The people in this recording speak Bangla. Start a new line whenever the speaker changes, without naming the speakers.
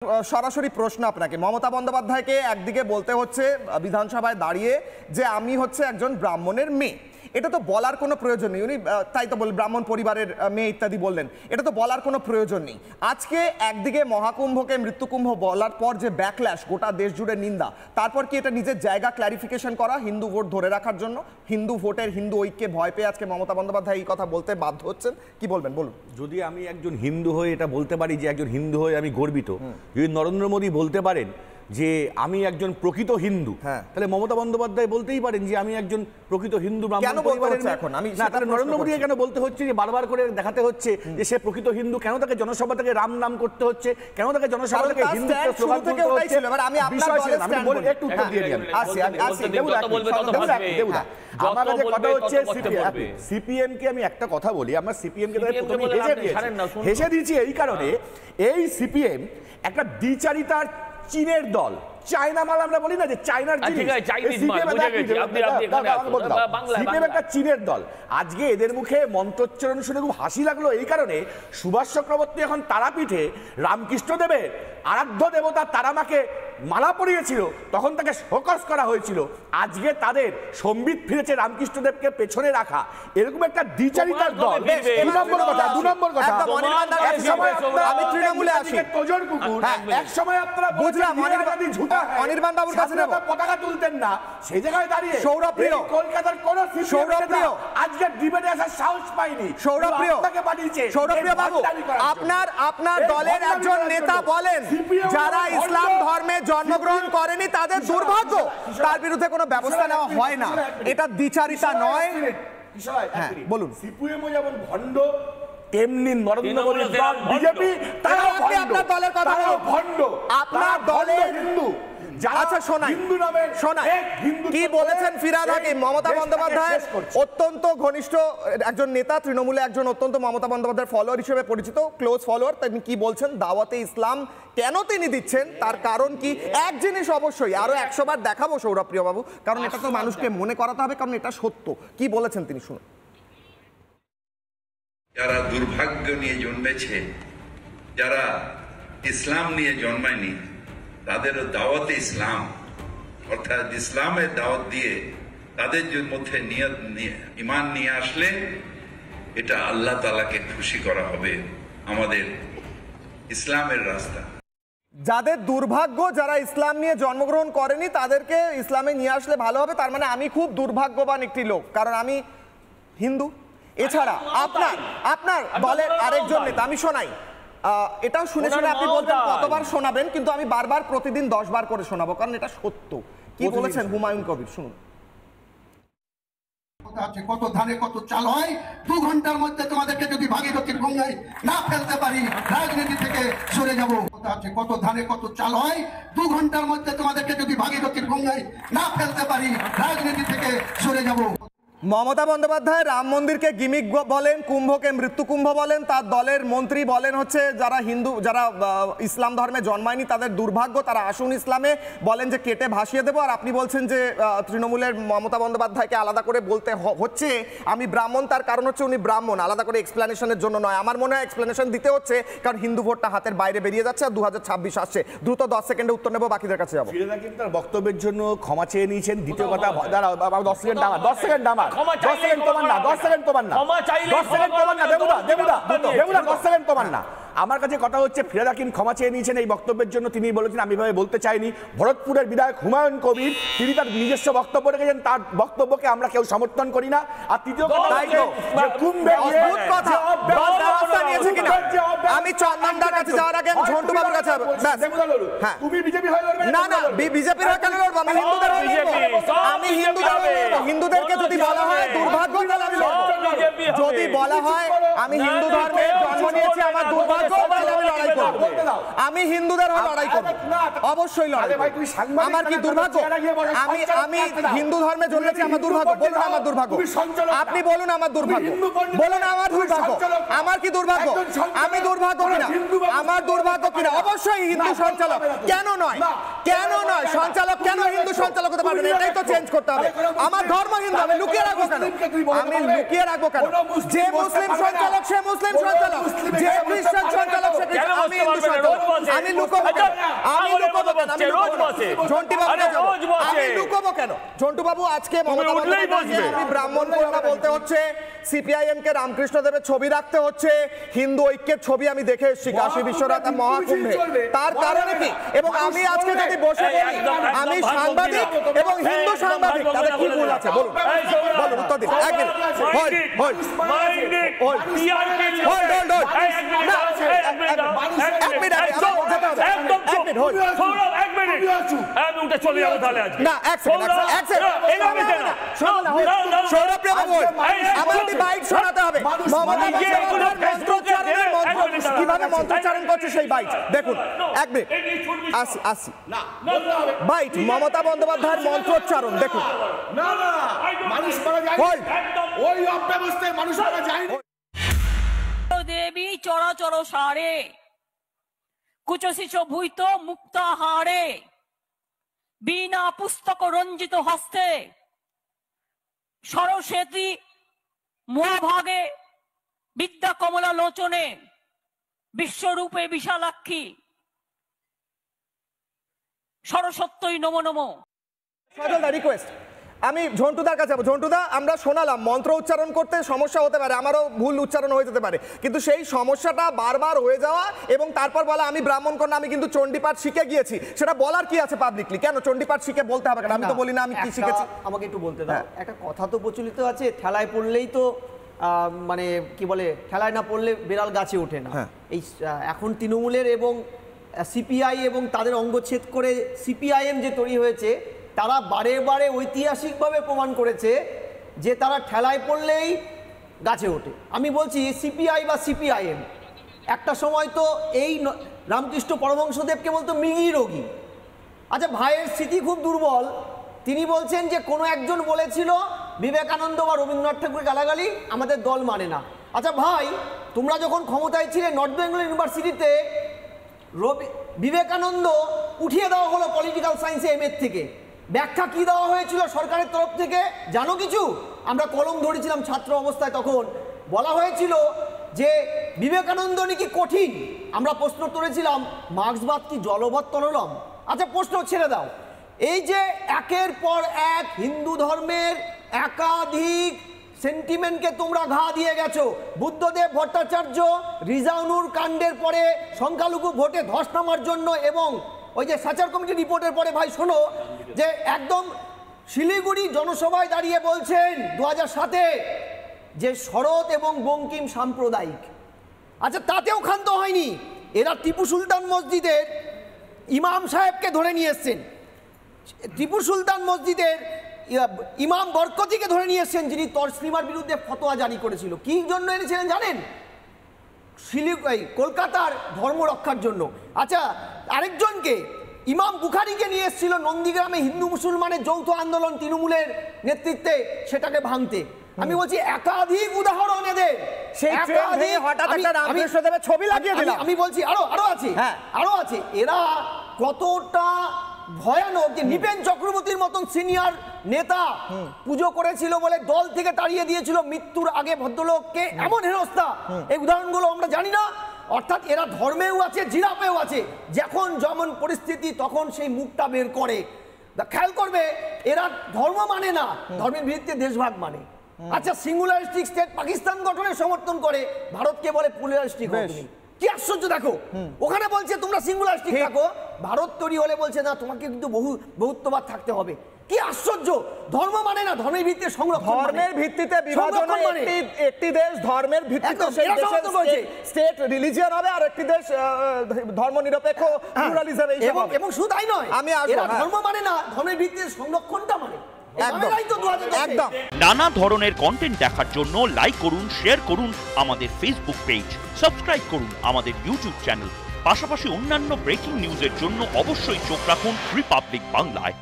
সরাসরি প্রশ্ন আপনাকে, মমতা বন্দ্যোপাধ্যায়কে একদিকে বলতে হচ্ছে বিধানসভায় দাঁড়িয়ে যে আমি হচ্ছে একজন ব্রাহ্মণের মেয়ে, এটা তো বলার কোনো প্রয়োজন নেই, উনি তাই তো বল ব্রাহ্মণ পরিবারের মেয়ে ইত্যাদি বললেন, এটা তো বলার কোনো প্রয়োজন নেই। আজকে একদিকে মহাকুম্ভকে মৃত্যুকুম্ভ বলার পর যে ব্যাকল্যাশ, গোটা দেশ জুড়ে নিন্দা, তারপর কি এটা নিজের জায়গা ক্ল্যারিফিকেশন করা হিন্দু ভোট ধরে রাখার জন্য, হিন্দু ভোটের হিন্দু ঐক্যে ভয় পেয়ে আজকে মমতা বন্দ্যোপাধ্যায় এই কথা বলতে বাধ্য হচ্ছেন, কি বলবেন বলুন?
যদি আমি একজন হিন্দু হয়ে এটা বলতে পারি যে একজন হিন্দু হয়ে আমি গর্বিত, যদি নরেন্দ্র মোদী বলতে পারেন যে আমি একজন প্রকৃত হিন্দু, তাহলে মমতা বন্দ্যোপাধ্যায় বলতেই পারেন যে আমি একজন প্রকৃত হিন্দু ব্রাহ্মণ পরিবারের মেয়ে। না, তাহলে নরেন্দ্র মোদী কেন বলতে হচ্ছে যে বারবার করে দেখাতে হচ্ছে যে সে প্রকৃত হিন্দু? কেন তাকে জনসভা থেকে রাম নাম করতে হচ্ছে? কেন তাকে জনসভা থেকে হিন্দু স্লোগান তুলতে হচ্ছে? আমি একটু উত্তর দিয়ে দিই। আমার কাছে কথা হচ্ছে সিপিএম কে আমি একটা কথা বলি, আমরা সিপিএম কে হেসে দিয়েছি এই কারণে, এই সিপিএম একটা দ্বিচারিতার চীনের দল, চায়না মাল আমরা বলি না যে চায়নার সিপিএম একটা চীনের দল। আজকে এদের মুখে মন্ত্রোচ্চারণ শুনে খুব হাসি লাগলো এই কারণে, সুভাষ চক্রবর্তী এখন তারাপীঠে রামকৃষ্ণদেবের আরাধ্য দেবতা তারামাকে মালা পরিয়েছিল, তখন তাকে শোকজ করা হয়েছিল। আজকে তাদের সম্বিত ফিরেছে রামকৃষ্ণদেবকে পেছনে রাখা, এরকম একটা দ্বিচারিতার দল। দু নম্বর কথা, এক সময় আপনারা বুঝলাম অনির্বাণ বাবুর কাছে পতাকা তুলতেন না, সেই জায়গায় দাঁড়িয়ে সৌরভপ্রিয় কলকাতার কোন সৌরভপ্রিয় আজকে ডিবেটে আসার সাহস পায়নি। সৌরভপ্রিয় পাঠিয়েছে। সৌরভপ্রিয় বাবু, আপনার দলের একজন নেতা বলেন যারা ইসলাম ধর্মে জন্মগ্রহণ করেনি তাদের দুর্ভাগ্য, তার বিরুদ্ধে কোনো ব্যবস্থা নেওয়া হয় না, এটা দ্বিচারিতা নয়। হ্যাঁ বলুন। সিপিএম যেমন ভণ্ড, তেমনি নরেন্দ্র মোদী দল বিজেপি তারাও
আপনার দলের কথা
ভণ্ড।
আপনার দলের
হিন্দু
আচ্ছা শোনাই কি বলেছেন ফিরহাদ হাকিম, মমতা বন্দ্যোপাধ্যায় অত্যন্ত ঘনিষ্ঠ একজন নেতা, তৃণমূলে একজন অত্যন্ত মমতা বন্দ্যোপাধ্যায়ের ফলোয়ার হিসেবে পরিচিত, ক্লোজ ফলোয়ার। তিনি কি বলছেন দাওয়াতে ইসলাম কেন তিনি দিচ্ছেন, তার কারণ কি? এক জিনিস অবশ্যই আরো 100 বার দেখাবো সৌরভপ্রিয় বাবু, কারণ এটা তো মানুষকে মনে করাতে হবে, কারণ এটা সত্য। কি বলেছেন তিনি শুনুন।
যারা দুর্ভাগ্য নিয়ে জন্মেছে, যারা ইসলাম নিয়ে জন্মায়নি, তাদেরও দাওয়াতে ইসলাম অর্থাৎ ইসলামের দাওয়াত দিয়ে তাদের মধ্যে ঈমান নিয়ে আসলে এটা আল্লাহ তাআলাকে খুশি করা হবে। আমাদের ইসলামের রাস্তা,
যাদের দুর্ভাগ্য, যারা ইসলাম নিয়ে জন্মগ্রহণ করেনি তাদেরকে ইসলামে নিয়ে আসলে ভালো হবে, তার মানে আমি খুব দুর্ভাগ্যবান একটি লোক কারণ আমি হিন্দু। এছাড়া আপনার দলের আরেকজন নেতা, আমি শোনাই, এটাও শুনে শুনে আপনি বলতেন কতবার শোনাবেন, কিন্তু আমি বারবার প্রতিদিন 10 বার করে শোনাবো, কারণ এটা সত্য। কি বলেছেন হুমায়ুন কবির, শুনুন।
কত ধানে কত চাল হয়, 2 ঘন্টার মধ্যে তোমাদেরকে যদি ভাগীরথীর গঙ্গায় না ফেলতে পারি রাজনীতি থেকে সরে যাব। কত ধানে কত চাল হয়, 2 ঘন্টার মধ্যে তোমাদেরকে যদি ভাগীরথীর গঙ্গায় না ফেলতে পারি রাজনীতি থেকে সরে যাব।
মমতা বন্দ্যোপাধ্যায় রাম মন্দিরকে গিমিক বলেন, কুম্ভকে মৃত্যুকুম্ভ বলেন, তার দলের মন্ত্রী বলেন হচ্ছে যারা হিন্দু, যারা ইসলাম ধর্মে জন্মায়নি তাদের দুর্ভাগ্য, তারা আসুন ইসলামে, বলেন যে কেটে ভাসিয়ে দেবো। আর আপনি বলছেন যে তৃণমূলের মমতা বন্দ্যোপাধ্যায়কে আলাদা করে বলতে হচ্ছে আমি ব্রাহ্মণ, তার কারণ হচ্ছে উনি ব্রাহ্মণ, আলাদা করে এক্সপ্লেনেশনের জন্য নয়। আমার মনে হয় এক্সপ্লেনেশন দিতে হচ্ছে, কারণ হিন্দু ভোটটা হাতের বাইরে বেরিয়ে যাচ্ছে আর 2026 আসছে। দ্রুত 10 সেকেন্ডে উত্তর নেবো, বাকিদের কাছে যাবো।
তার বক্তব্যের জন্য ক্ষমা চেয়ে নিয়েছেন। দ্বিতীয় কথা, 10 সেকেন্ড আমার, 10 সেকেন্ড আমার, 10 সেকেন্ড তোমার না, 10 সেকেন্ড তোমার না, 10 সেকেন্ড তোমার না, দেবুদা 10 সেকেন্ড তোমার না। আমার কাছে কথা হচ্ছে ফিরহাদ হাকিম ক্ষমা চেয়ে নিয়েছেন এই বক্তব্যের জন্য। তিনি বলেছেন আমি ভাবে বলতে চাইনি। ভরতপুরের বিধায়ক হুমায়ুন কবির তিনি তার নিজস্ব বক্তব্য রেখেছেন, তার বক্তব্যকে আমরা কেউ সমর্থন করি না। আর তৃতীয় কথা,
আমি চন্দনদার কাছে যাওয়ার আগে আমি ঝন্টু বাবুর কাছে যাব।
তুমি বিজেপি হয়ে লড়বে
না? না, বিজেপির হয়ে কেন লড়বো? আমি হিন্দুদের হয়ে লড়বো। আমি হিন্দুদেরকে যদি বলা হয় দুর্ভাগ্য, তাহলে আমি লড়বো। যদি বলা হয় আমি হিন্দু ধর্মে জন্ম নিয়েছি আমার দুর্ভাগ্য, তাহলে আমি লড়াই করবো। আমি হিন্দুদের হয়ে লড়াই করবো, অবশ্যই লড়াই। আমার কি দুর্ভাগ্য? আমি হিন্দু ধর্মে জন্মেছি, আমার দুর্ভাগ্য? বলুন আমার দুর্ভাগ্য, আপনি বলুন আমার দুর্ভাগ্য, বলুন আমার দুর্ভাগ্য। আমার কি দুর্ভাগ্য? আমি দুর্ভাগ্য কিনা? আমার দুর্ভাগ্য কিনা? অবশ্যই হিন্দু সঞ্চালক। কেন নয়? কেন নয়? সঞ্চালক কেন হিন্দু সঞ্চালক হতে পারবে না? এটাই তো চেঞ্জ করতে হবে। আমার ধর্ম হিন্দু, আমি লুকিয়ে রাখবো কেন? আমি লুকিয়ে রাখবো কেন? যে মুসলিম সঞ্চালক সে মুসলিম সঞ্চালক, যে খ্রিস্টান সঞ্চালক সেক্রেটারি, আমি হিন্দু সঞ্চালক, আমি লুকোবো কেন? আমি লুকোবো কেন? আমি লুকোবো না। ঝন্টু বাবু আমি লুকোবো কেন? ঝন্টু বাবু আজকে মমতা বন্দ্যোপাধ্যায়কে আমি ব্রাহ্মণ কন্যা বলতে হচ্ছে, সিপিআইএম কে রামকৃষ্ণ দেবের ছবি রাখতে হচ্ছে, হিন্দু ঐক্যের ছবি আমি দেখে এসেছি কাশী বিশ্বনাথ মহাকুম্ভে, তার কারণে কি? এবং আমি আজকে যদি বসে বলি আমি সাংবাদিক এবং হিন্দু সাংবাদিক, তাদের কি ভুল আছে বলুন, বলুন উত্তর দিন। এক minute, hold hold hold hold hold, না এক মিনিট, এক মিনিট হোল্ড,
আমি উঠে চলে যাবো তাহলে আজ
না এক সেকেন্ড, এক সেকেন্ড, এইভাবে কেন? সৌরভ প্রিয় বাবু আমাদের বাইট শোনাতে হবে। মমতা বন্দ্যোপাধ্যায়ের মন্ত্রোচ্চারণের মন্ত্র কিভাবে মন্ত্রোচ্চারণ করছে সেই বাইট দেখুন। এক মিনিট, আসি বাইট মমতা বন্দ্যোপাধ্যায়ের মন্ত্রোচ্চারণ দেখুন।
মানুষ মারা যায়, ওই অব্যবস্থায় মানুষ মারা যায়।
দেবী চরাচর সারে কুচশিষ ভূত মুক্তাহারে বিনা পুস্তক রঞ্জিত হস্তে সরস্বতী মহাভাগে বিদ্যা কমলা লোচনে বিশ্বরূপে বিশালাক্ষী সরস্বত্যই নমো নমো।
সজলদা রিকোয়েস্ট, আমি ঝন্টুদার কাছে যাবো। ঝন্টুদা আমরা শোনালাম মন্ত্র উচ্চারণ করতে সমস্যা হতে পারে, আমারও ভুল উচ্চারণ হয়ে যেতে পারে, কিন্তু সেই সমস্যাটা বারবার হয়ে যাওয়া এবং তারপর বলা আমি ব্রাহ্মণ কন্যা, আমি কিন্তু চণ্ডীপাঠ শিখে গিয়েছি, সেটা বলার কি আছে পাবলিকলি? কেন চণ্ডীপাঠ শিখে বলতে হবে কেন? আমি তো বলি না আমি কি শিখেছি।
আমাকে একটু বলতে দাও, একটা কথা তো প্রচলিত আছে, ঠেলায় পড়লেই তো মানে কি বলে, ঠেলায় না পড়লে বিড়াল গাছে ওঠে না। এই এখন তৃণমূলের এবং সিপিআই এবং তাদের অঙ্গচ্ছেদ করে সিপিআইএম যে তৈরি হয়েছে, তারা বারে বারে ঐতিহাসিকভাবে প্রমাণ করেছে যে তারা ঠেলায় পড়লেই গাছে ওঠে। আমি বলছি সিপিআই বা সিপিআইএম একটা সময় তো এই রামকৃষ্ণ পরমহংসদেবকে বলতো মৃগী রোগী। আচ্ছা, ভাইয়ের স্মৃতি খুব দুর্বল, তিনি বলছেন যে কোনো একজন বলেছিল বিবেকানন্দ বা রবীন্দ্রনাথ ঠাকুর গালাগালি আমাদের দল মানে না। আচ্ছা ভাই, তোমরা যখন ক্ষমতায় ছিলে নর্থ বেঙ্গল ইউনিভার্সিটিতে বিবেকানন্দ উঠিয়ে দেওয়া হলো পলিটিক্যাল সায়েন্সে এমএ থেকে, ব্যাখ্যা কি দেওয়া হয়েছিল সরকারের তরফ থেকে জানো কিছু? আমরা কলম ধরেছিলাম ছাত্র অবস্থায়, তখন বলা হয়েছিল যে বিবেকানন্দ নাকি কঠিন, আমরা প্রশ্ন তুলেছিলাম মার্ক্সবাদ কি জলবৎ তরলম? আচ্ছা প্রশ্ন ছেড়ে দাও, এই যে একের পর এক হিন্দু ধর্মের একাধিক সেন্টিমেন্টকে তোমরা ঘা দিয়ে গেছো। বুদ্ধদেব ভট্টাচার্য রিজাউনুর কাণ্ডের পরে সংখ্যালঘু ভোটে ধস নামার জন্য এবং ওই যে সাচার কমিটি রিপোর্টের পরে ভাই শোনো যে একদম শিলিগুড়ি জনসভায় দাঁড়িয়ে বলছেন 2007-এ যে শরৎ এবং বঙ্কিম সাম্প্রদায়িক। আচ্ছা তাতেও ক্ষান্ত হয়নি, এরা টিপু সুলতান মসজিদের ইমাম সাহেবকে ধরে নিয়ে এসছেন, টিপু সুলতান মসজিদের ইমাম বরকতিকে ধরে নিয়ে এসছেন, যিনি তসলিমার বিরুদ্ধে ফতোয়া জারি করেছিল। কি জন্য এনেছিলেন জানেন? কলকাতার ধর্ম রক্ষার জন্য। আচ্ছা আরেকজনকে ইমাম বুখারীকে নিয়ে এসেছিল নন্দীগ্রামে হিন্দু মুসলমানের যৌথ আন্দোলন তৃণমূলের নেতৃত্বে, সেটাকে ভাঙতে। আমি বলছি একাধিক উদাহরণ এদের,
ছবি লাগিয়ে দিলাম।
আমি বলছি আরো আছে। এরা কতটা ভয়ানক যে নিপেন চক্রবর্তীর মতন সিনিয়র নেতা পুজো করেছিল বলে দল থেকে তাড়িয়ে দিয়েছিল মৃত্যুর আগে ভদ্রলোককে, এমন হেনস্থা। এই উদাহরণগুলো আমরা জানি না। অর্থাৎ এরা ধর্মেও আছে, জিরাপেও আছে, যখন যেমন পরিস্থিতি তখন সেই মুখটা বের করে। খেয়াল করবে এরা ধর্ম মানে না, ধর্মের ভিত্তিতে দেশভাগ মানে। আচ্ছা সিঙ্গুলারিস্টিক স্টেট পাকিস্তান গঠনের সমর্থন করে, ভারতকে বলে প্লুরালিস্টিক। কি আশ্চর্য দেখো, ওখানে বলছে তোমরা সিঙ্গুলারিস্টিক থাকো, ভারত তৈরি হলে বলছে না তোমাকে কিন্তু বহুত্ববাদ থাকতে হবে। কি আশ্চর্য, ধর্ম মানে না, ধর্মের ভিত্তিতে সংরক্ষণ,
ধর্মের ভিত্তিতে বিভাজন, একটি দেশ ধর্মের ভিত্তিতে স্টেট রিলিজিয়ন হবে আর একটি দেশ ধর্মনিরপেক্ষ প্লুরালিজম।
এবং শুধু তাই নয়, আমি ধর্ম মানে না, ধর্মের ভিত্তিতে সংরক্ষণটা মানে।
একদম
নানা ধরনের কন্টেন্ট দেখার জন্য লাইক করুন, শেয়ার করুন আমাদের ফেসবুক পেজ, সাবস্ক্রাইব করুন আমাদের ইউটিউব চ্যানেল, পাশাপাশি অন্যান্য ব্রেকিং নিউজের জন্য অবশ্যই চোখ রাখুন রিপাবলিক বাংলায়।